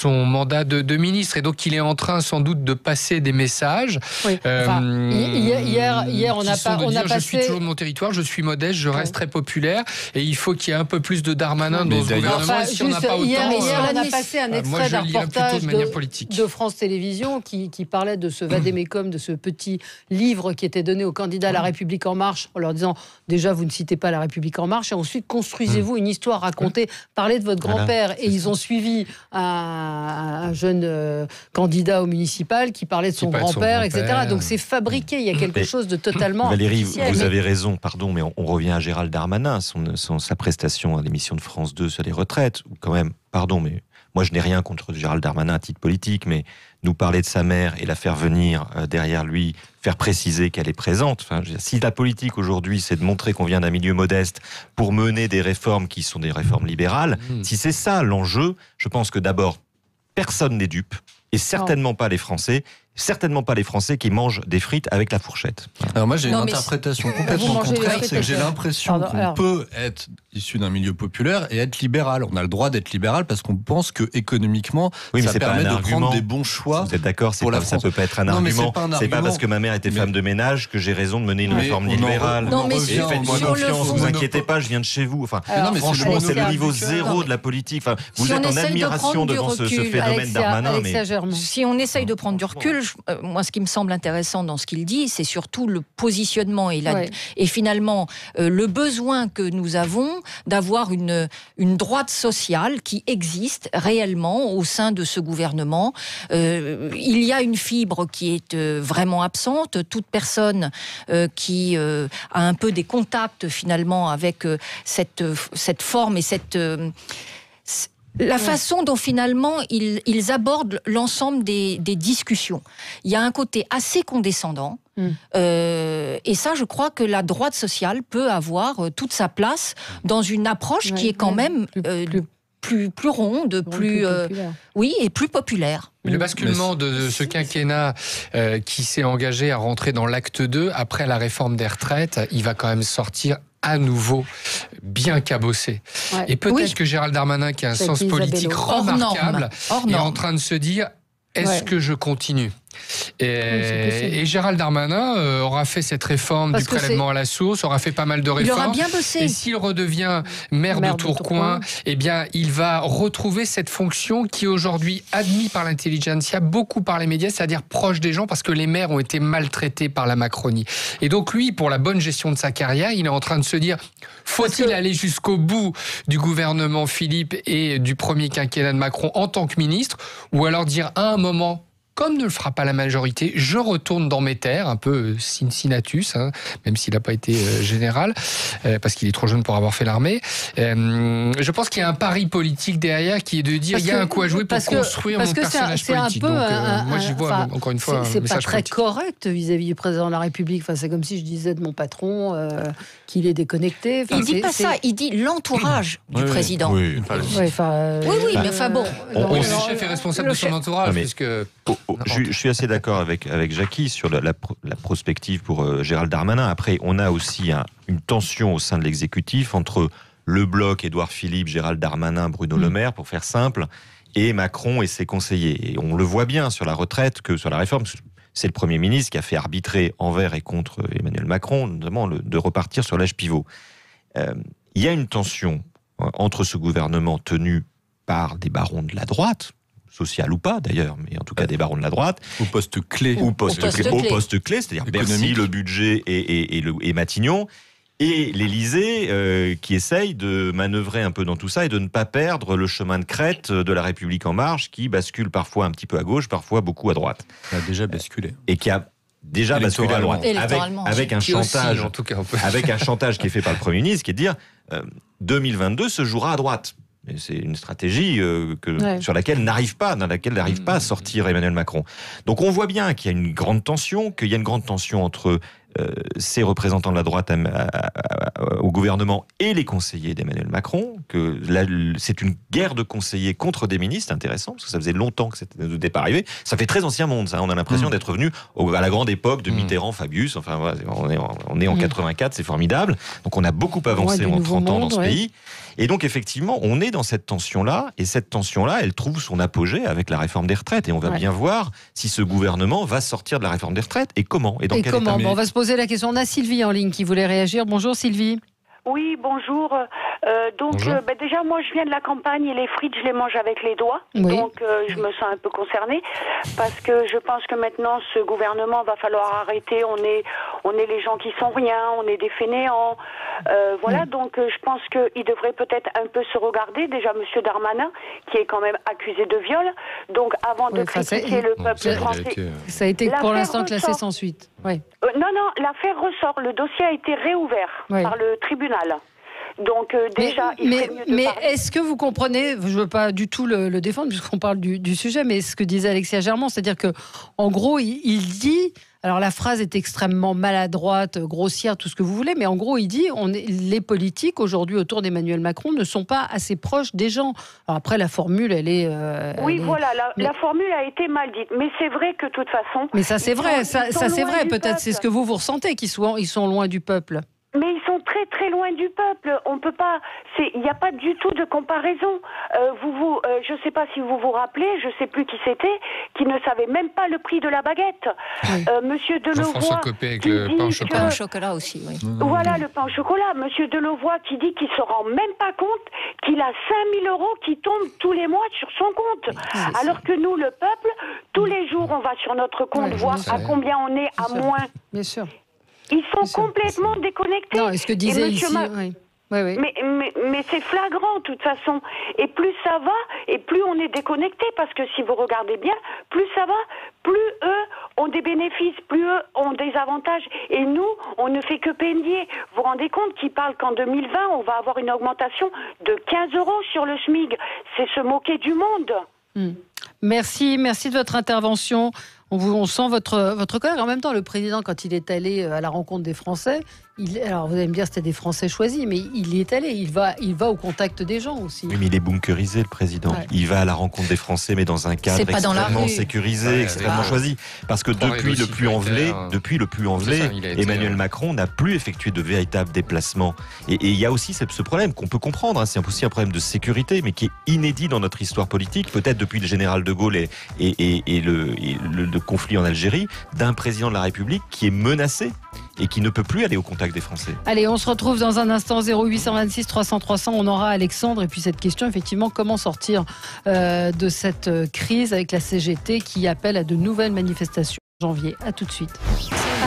mandat de ministre, et donc il est en train sans doute de passer des messages. Oui. Hier, on a passé... Je suis toujours de mon territoire, je suis modeste, je reste très populaire, et il faut qu'il y ait un peu plus de Darmanin dans ce gouvernement. Si on n'a pas autant, hier, on a passé un extrait d'un reportage de France Télévisions qui parlait de ce vadémécum, de ce petit livre qui était donné aux candidats à La République En Marche, en leur disant déjà vous ne citez pas La République En Marche, et ensuite construisez-vous une histoire racontée, parlez de votre grand-père. Et ils ont suivi un jeune candidat au municipal qui parlait de son grand-père, etc. Donc c'est fabriqué, il y a quelque chose de totalement... Valérie, vous avez raison, pardon, mais on revient à Gérald Darmanin, sa prestation à l'émission de France 2 sur les retraites, où quand même, pardon, mais moi je n'ai rien contre Gérald Darmanin à titre politique, mais nous parler de sa mère et la faire venir derrière lui, faire préciser qu'elle est présente. Enfin, si la politique aujourd'hui, c'est de montrer qu'on vient d'un milieu modeste pour mener des réformes qui sont des réformes libérales, si c'est ça l'enjeu, je pense que d'abord, personne n'est dupe, et certainement pas les Français. Certainement pas les Français qui mangent des frites avec la fourchette. Alors moi j'ai une interprétation complètement contraire, c'est que j'ai l'impression qu'on peut être issu d'un milieu populaire et être libéral. On a le droit d'être libéral parce qu'on pense que économiquement ça permet de prendre des bons choix. Vous êtes d'accord, ça peut pas être un argument. C'est pas parce que ma mère était femme de ménage que j'ai raison de mener une réforme libérale. Faites-moi confiance, vous inquiétez pas, je viens de chez vous. Enfin, franchement, c'est le niveau zéro de la politique. Enfin, vous êtes en admiration devant ce phénomène Darmanin. Si on essaye de prendre du recul, moi, ce qui me semble intéressant dans ce qu'il dit, c'est surtout le positionnement et finalement le besoin que nous avons d'avoir une droite sociale qui existe réellement au sein de ce gouvernement. Il y a une fibre qui est vraiment absente. Toute personne qui a un peu des contacts finalement avec cette forme et la façon dont finalement ils abordent l'ensemble des discussions. Il y a un côté assez condescendant. Et ça, je crois que la droite sociale peut avoir toute sa place dans une approche qui est quand même plus ronde, plus et plus populaire. Mais le basculement de ce quinquennat qui s'est engagé à rentrer dans l'acte 2 après la réforme des retraites, il va quand même sortir à nouveau bien cabossé. Et peut-être que Gérald Darmanin, qui a un sens politique remarquable, est en train de se dire, est-ce que je continue ? Et Gérald Darmanin aura fait cette réforme du prélèvement à la source, aura fait pas mal de réformes. Il aura bien bossé. Et s'il redevient maire de Tourcoing, il va retrouver cette fonction qui est aujourd'hui admise par l'intelligentsia, beaucoup par les médias, c'est-à-dire proche des gens, parce que les maires ont été maltraités par la Macronie. Et donc lui, pour la bonne gestion de sa carrière, il est en train de se dire, faut-il aller jusqu'au bout du gouvernement Philippe et du premier quinquennat de Macron en tant que ministre, ou alors dire à un moment, comme ne le fera pas la majorité, je retourne dans mes terres, un peu Cincinnatus, même s'il n'a pas été général, parce qu'il est trop jeune pour avoir fait l'armée. Je pense qu'il y a un pari politique derrière qui est de dire il y a un coup à jouer pour construire mon personnage politique. Donc, moi, j'y vois encore une fois un c'est message pas très politique. correct vis-à-vis du président de la République. Enfin, c'est comme si je disais de mon patron qu'il est déconnecté. Enfin, il dit pas ça, il dit l'entourage du président. Oui, mais enfin bon. Le chef est responsable de son entourage, puisque... Je suis assez d'accord avec Jackie sur la prospective pour Gérald Darmanin. Après, on a aussi une tension au sein de l'exécutif entre le bloc Édouard Philippe, Gérald Darmanin, Bruno Le Maire, pour faire simple, et Macron et ses conseillers. Et on le voit bien sur la retraite que sur la réforme, c'est le Premier ministre qui a fait arbitrer envers et contre Emmanuel Macron, notamment de repartir sur l'âge pivot. Il y a une tension entre ce gouvernement tenu par des barons de la droite, social ou pas d'ailleurs, mais en tout cas des barons de la droite. Au poste clé. Au poste clé, c'est-à-dire Bercy, le budget et Matignon. Et l'Élysée qui essaye de manœuvrer un peu dans tout ça et de ne pas perdre le chemin de crête de la République En Marche qui bascule parfois un petit peu à gauche, parfois beaucoup à droite. Ça a déjà basculé. Et qui a déjà basculé à droite. Avec un chantage, aussi, en tout cas, avec un chantage qui est fait par le Premier ministre qui est de dire 2022 se jouera à droite. Et c'est une stratégie sur laquelle n'arrive pas à sortir Emmanuel Macron. Donc on voit bien qu'il y a une grande tension, entre ses représentants de la droite au gouvernement et les conseillers d'Emmanuel Macron, que là, c'est une guerre de conseillers contre des ministres, intéressant, parce que ça faisait longtemps que c'était n'était pas arrivé. Ça fait très ancien monde, ça. On a l'impression d'être revenu à la grande époque de Mitterrand, Fabius. Enfin, voilà, on est en 84, c'est formidable. Donc on a beaucoup avancé en 30 ans dans ce pays. Et donc effectivement, on est dans cette tension-là, et cette tension-là, elle trouve son apogée avec la réforme des retraites. Et on va bien voir si ce gouvernement va sortir de la réforme des retraites, et comment, et dans quel état. On va se poser la question. On a Sylvie en ligne qui voulait réagir. Bonjour Sylvie. Oui, bonjour. Déjà, moi, je viens de la campagne et les frites, je les mange avec les doigts. Oui. Donc, je me sens un peu concernée parce que je pense que maintenant, ce gouvernement va falloir arrêter. On est les gens qui sont rien, on est des fainéants. Donc je pense qu'il devrait peut-être un peu se regarder. Déjà, Monsieur Darmanin, qui est quand même accusé de viol. Donc, avant de critiquer le peuple français... Ça a été pour l'instant classé sans suite. Oui. Non, l'affaire ressort. Le dossier a été réouvert par le tribunal. Donc déjà, mais est-ce que vous comprenez, je ne veux pas du tout le défendre puisqu'on parle du sujet, mais ce que disait Alexia Germont, c'est-à-dire que en gros, il dit, alors la phrase est extrêmement maladroite, grossière, tout ce que vous voulez, mais en gros, il dit, les politiques aujourd'hui autour d'Emmanuel Macron ne sont pas assez proches des gens. Alors après, la formule, elle est... la formule a été mal dite, mais c'est vrai que de toute façon... Mais ça c'est vrai, ça c'est vrai, peut-être c'est ce que vous ressentez, ils sont loin du peuple. Mais ils sont très très loin du peuple. On peut pas. Il n'y a pas du tout de comparaison. Je ne sais pas si vous vous rappelez, je ne sais plus qui c'était, qui ne savait même pas le prix de la baguette. Monsieur Delevoye. Jean-François Copé avec le pain au chocolat. Pain au chocolat aussi, oui. Voilà, le pain au chocolat. Monsieur Delevoye qui dit qu'il se rend même pas compte qu'il a 5 000 € qui tombent tous les mois sur son compte. Alors que nous, le peuple, tous les jours, on va sur notre compte voir à combien on est à moins. Bien sûr. Ils sont complètement déconnectés. Non, ce que disait ici... Oui. Mais c'est flagrant, de toute façon. Et plus ça va, et plus on est déconnecté. Parce que si vous regardez bien, plus ça va, plus eux ont des bénéfices, plus eux ont des avantages. Et nous, on ne fait que pénier. Vous vous rendez compte qu'ils parlent qu'en 2020, on va avoir une augmentation de 15 € sur le SMIC. C'est se moquer du monde. Merci de votre intervention. On sent votre colère. En même temps, le président, quand il est allé à la rencontre des Français, alors vous allez me dire c'était des Français choisis, mais il y est allé. Il va au contact des gens aussi. Oui, mais il est bunkerisé, le président. Ouais. Il va à la rencontre des Français, mais dans un cadre extrêmement sécurisé, extrêmement choisi. Parce que depuis le Puy-en-Velay, Emmanuel Macron n'a plus effectué de véritables déplacements. Et il y a aussi ce problème qu'on peut comprendre. C'est aussi un problème de sécurité, mais qui est inédit dans notre histoire politique, peut-être depuis le général de Gaulle et le conflit en Algérie, d'un président de la République qui est menacé et qui ne peut plus aller au contact des Français. Allez, on se retrouve dans un instant, 0826 300 300. On aura Alexandre et puis cette question, effectivement, comment sortir de cette crise avec la CGT qui appelle à de nouvelles manifestations en janvier. À tout de suite.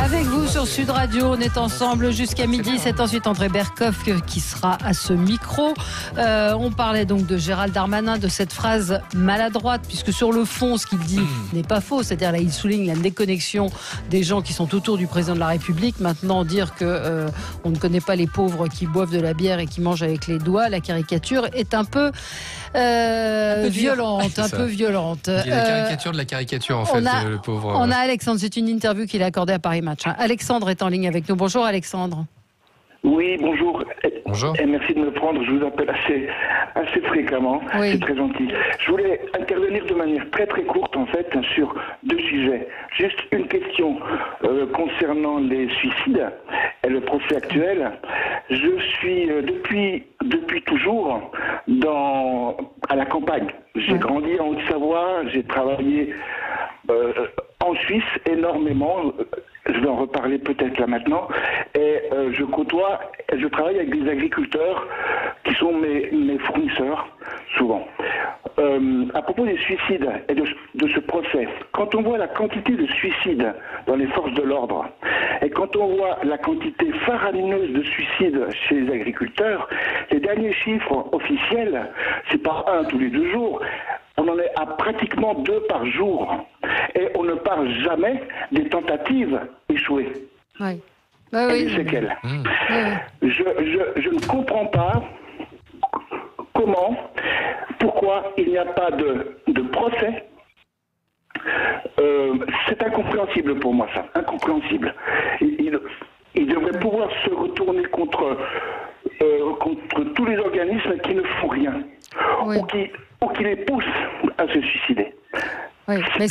Avec vous sur Sud Radio, on est ensemble jusqu'à midi. C'est ensuite André Berkoff qui sera à ce micro. On parlait donc de Gérald Darmanin, de cette phrase maladroite, puisque sur le fond, ce qu'il dit n'est pas faux. C'est-à-dire là, il souligne la déconnexion des gens qui sont autour du président de la République. Maintenant, dire que on ne connaît pas les pauvres qui boivent de la bière et qui mangent avec les doigts, la caricature est un peu violente. Il y a la caricature de la caricature, en fait, le pauvre. On a Alexandre, c'est une interview qu'il a accordée à Paris Match. Alexandre est en ligne avec nous. Bonjour Alexandre. Oui, bonjour. Bonjour. Et merci de me prendre. Je vous appelle assez fréquemment. Oui. C'est très gentil. Je voulais intervenir de manière très très courte en fait sur deux sujets. Juste une question concernant les suicides et le procès actuel. Je suis depuis toujours à la campagne. J'ai grandi en Haute-Savoie. J'ai travaillé en Suisse énormément. Je vais en reparler peut-être là maintenant. Et je travaille avec des agriculteurs qui sont mes fournisseurs, souvent. À propos des suicides et de ce procès, quand on voit la quantité de suicides dans les forces de l'ordre, et quand on voit la quantité faramineuse de suicides chez les agriculteurs, les derniers chiffres officiels, c'est pas 1 tous les 2 jours, on en est à pratiquement 2 par jour. Et on ne parle jamais des tentatives échouées. Oui. Et des séquelles. Je ne comprends pas pourquoi il n'y a pas de procès C'est incompréhensible pour moi, ça. Incompréhensible. Il devrait pouvoir se retourner contre tous les organismes qui ne font rien, ou qui les poussent à se suicider. Oui, mais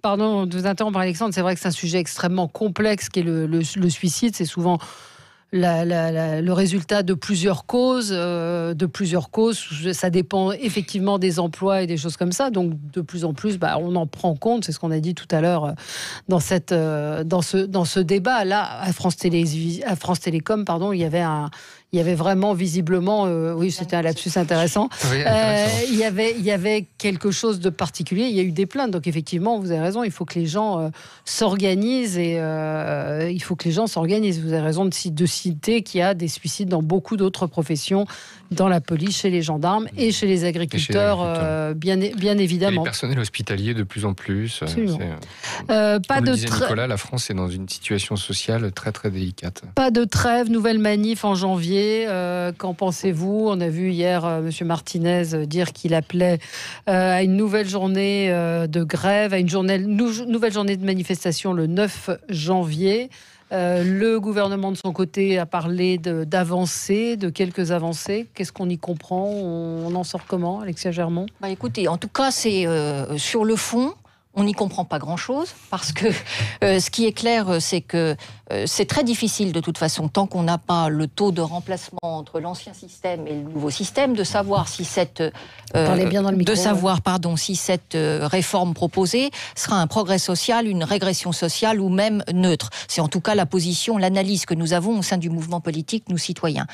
pardon de vous interrompre, Alexandre, c'est vrai que c'est un sujet extrêmement complexe qui est le suicide. C'est souvent le résultat de plusieurs causes. Ça dépend effectivement des emplois et des choses comme ça. Donc de plus en plus, on en prend compte. C'est ce qu'on a dit tout à l'heure dans ce débat. Là, à France Télécom, pardon, il y avait vraiment visiblement, oui, c'était un lapsus intéressant. Oui, il y avait quelque chose de particulier. Il y a eu des plaintes, donc effectivement, vous avez raison. Il faut que les gens s'organisent et il faut que les gens s'organisent. Vous avez raison de citer qu'il y a des suicides dans beaucoup d'autres professions, dans la police, chez les gendarmes et chez les agriculteurs, bien évidemment. Et les personnels hospitaliers de plus en plus. Pas de disait Nicolas, la France est dans une situation sociale très très délicate. Pas de trêve, nouvelle manif en janvier. Qu'en pensez-vous? On a vu hier M. Martinez dire qu'il appelait à une nouvelle journée de grève, à une nouvelle journée de manifestation le 9 janvier. Le gouvernement de son côté a parlé d'avancées, de quelques avancées. Qu'est-ce qu'on y comprend? On en sort comment, Alexia Germont? Écoutez, en tout cas, c'est sur le fond. On n'y comprend pas grand-chose, parce que ce qui est clair, c'est que c'est très difficile de toute façon, tant qu'on n'a pas le taux de remplacement entre l'ancien système et le nouveau système, de savoir si cette réforme proposée sera un progrès social, une régression sociale ou même neutre. C'est en tout cas la position, l'analyse que nous avons au sein du mouvement politique, nous citoyens.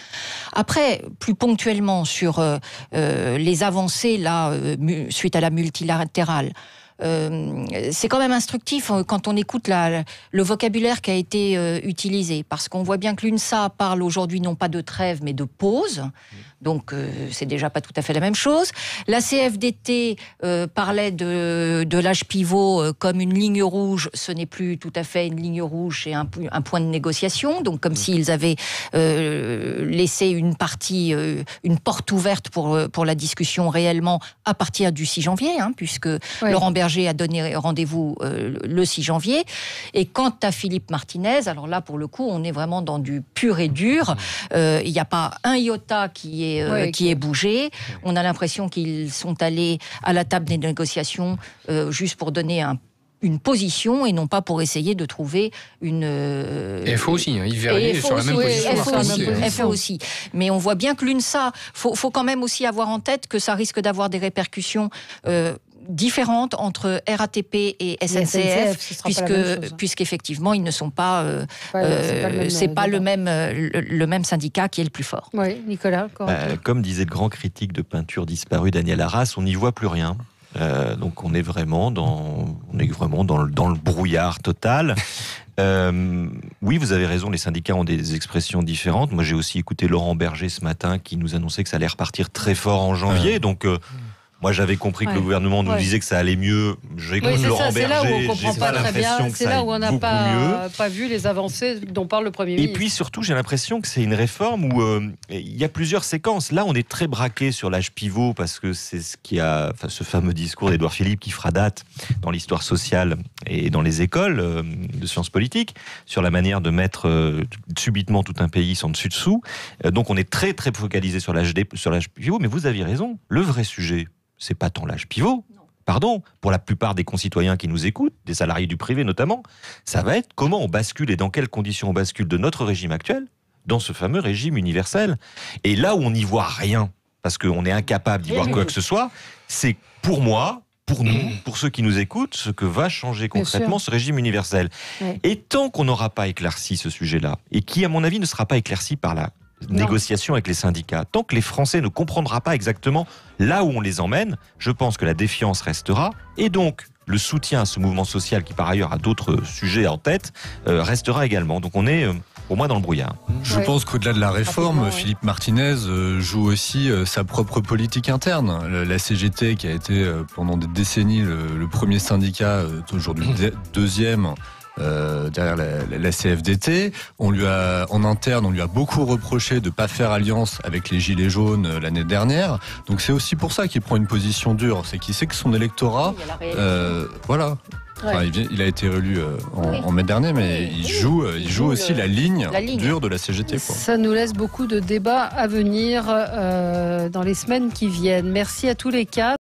Après, plus ponctuellement sur les avancées là, suite à la multilatérale, c'est quand même instructif quand on écoute le vocabulaire qui a été utilisé, parce qu'on voit bien que l'UNSA parle aujourd'hui non pas de trêve mais de pause, donc c'est déjà pas tout à fait la même chose. La CFDT parlait de l'âge pivot comme une ligne rouge. Ce n'est plus tout à fait une ligne rouge, c'est un point de négociation, donc comme s'ils avaient laissé une porte ouverte pour la discussion réellement à partir du 6 janvier, puisque Laurent Berger a donné rendez-vous le 6 janvier. Et quant à Philippe Martinez, alors là, pour le coup, on est vraiment dans du pur et dur. Il n'y a pas un iota qui est bougé. On a l'impression qu'ils sont allés à la table des négociations juste pour donner une position et non pas pour essayer de trouver une... FO aussi, Yves Verrier est sur la même position. FO aussi. Mais on voit bien que l'UNSA, faut quand même aussi avoir en tête que ça risque d'avoir des répercussions différentes entre RATP et SNCF, puisqu'effectivement ils ne sont pas, c'est pas le même syndicat qui est le plus fort. Oui, Nicolas. Comme disait le grand critique de peinture disparu Daniel Arras, on n'y voit plus rien. Donc on est vraiment dans le brouillard total. Oui, vous avez raison, les syndicats ont des expressions différentes. Moi, j'ai aussi écouté Laurent Berger ce matin qui nous annonçait que ça allait repartir très fort en janvier. Donc moi, j'avais compris que le gouvernement nous disait que ça allait mieux. J'ai écouté Laurent Berger, c'est là où on comprend pas très bien. C'est là où on n'a pas vu les avancées dont parle le Premier ministre. Et puis surtout, j'ai l'impression que c'est une réforme où il y a plusieurs séquences. Là, on est très braqué sur l'âge pivot parce que c'est ce fameux discours d'Édouard Philippe qui fera date dans l'histoire sociale et dans les écoles de sciences politiques sur la manière de mettre subitement tout un pays sans dessus-dessous. Donc, on est très très focalisé sur l'âge pivot. Mais vous aviez raison. Le vrai sujet, c'est pas tant l'âge pivot. Pardon, pour la plupart des concitoyens qui nous écoutent, des salariés du privé notamment, ça va être comment on bascule et dans quelles conditions on bascule de notre régime actuel dans ce fameux régime universel. Et là où on n'y voit rien, parce qu'on est incapable d'y voir quoi que ce soit, c'est pour moi, pour nous, pour ceux qui nous écoutent, ce que va changer concrètement ce régime universel. Oui. Et tant qu'on n'aura pas éclairci ce sujet-là, et qui à mon avis ne sera pas éclairci par la négociation avec les syndicats. Tant que les Français ne comprendront pas exactement là où on les emmène, je pense que la défiance restera et donc le soutien à ce mouvement social qui par ailleurs a d'autres sujets en tête restera également. Donc on est au moins dans le brouillard. Je pense qu'au-delà de la réforme, Philippe Martinez joue aussi sa propre politique interne. La CGT qui a été pendant des décennies le premier syndicat, aujourd'hui deuxième, derrière la CFDT. En interne, on lui a beaucoup reproché de ne pas faire alliance avec les Gilets jaunes l'année dernière. Donc c'est aussi pour ça qu'il prend une position dure. C'est qu'il sait que son électorat... voilà. Enfin, il a été élu en mai dernier, mais il joue aussi la ligne dure de la CGT. Ça nous laisse beaucoup de débats à venir dans les semaines qui viennent. Merci à tous les quatre.